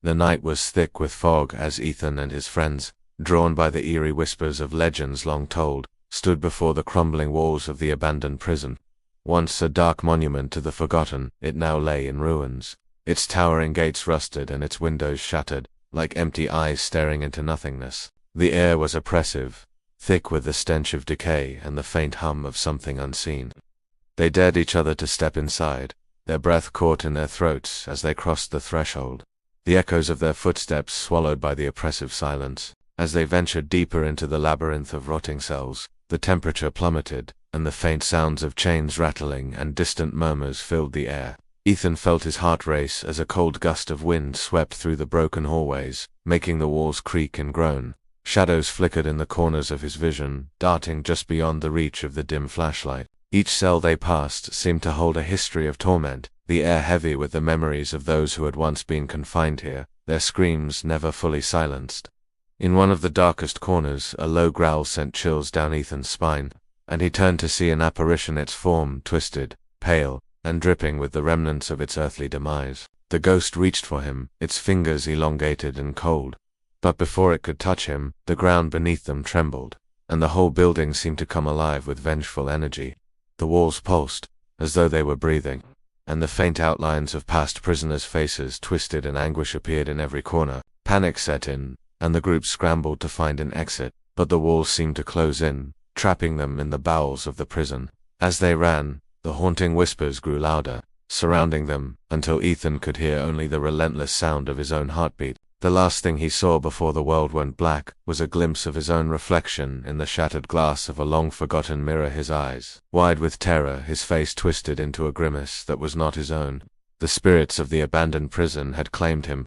The night was thick with fog as Ethan and his friends, drawn by the eerie whispers of legends long told, stood before the crumbling walls of the abandoned prison. Once a dark monument to the forgotten, it now lay in ruins, its towering gates rusted and its windows shattered, like empty eyes staring into nothingness. The air was oppressive, thick with the stench of decay and the faint hum of something unseen. They dared each other to step inside, their breath caught in their throats as they crossed the threshold, the echoes of their footsteps swallowed by the oppressive silence. As they ventured deeper into the labyrinth of rotting cells, the temperature plummeted, and the faint sounds of chains rattling and distant murmurs filled the air. Ethan felt his heart race as a cold gust of wind swept through the broken hallways, making the walls creak and groan. Shadows flickered in the corners of his vision, darting just beyond the reach of the dim flashlight. Each cell they passed seemed to hold a history of torment, the air heavy with the memories of those who had once been confined here, their screams never fully silenced. In one of the darkest corners, a low growl sent chills down Ethan's spine, and he turned to see an apparition, its form twisted, pale, and dripping with the remnants of its earthly demise. The ghost reached for him, its fingers elongated and cold. But before it could touch him, the ground beneath them trembled, and the whole building seemed to come alive with vengeful energy. The walls pulsed, as though they were breathing, and the faint outlines of past prisoners' faces twisted and anguish appeared in every corner. Panic set in, and the group scrambled to find an exit, but the walls seemed to close in, trapping them in the bowels of the prison. As they ran, the haunting whispers grew louder, surrounding them, until Ethan could hear only the relentless sound of his own heartbeat. The last thing he saw before the world went black was a glimpse of his own reflection in the shattered glass of a long-forgotten mirror, his eyes wide with terror, his face twisted into a grimace that was not his own. The spirits of the abandoned prison had claimed him,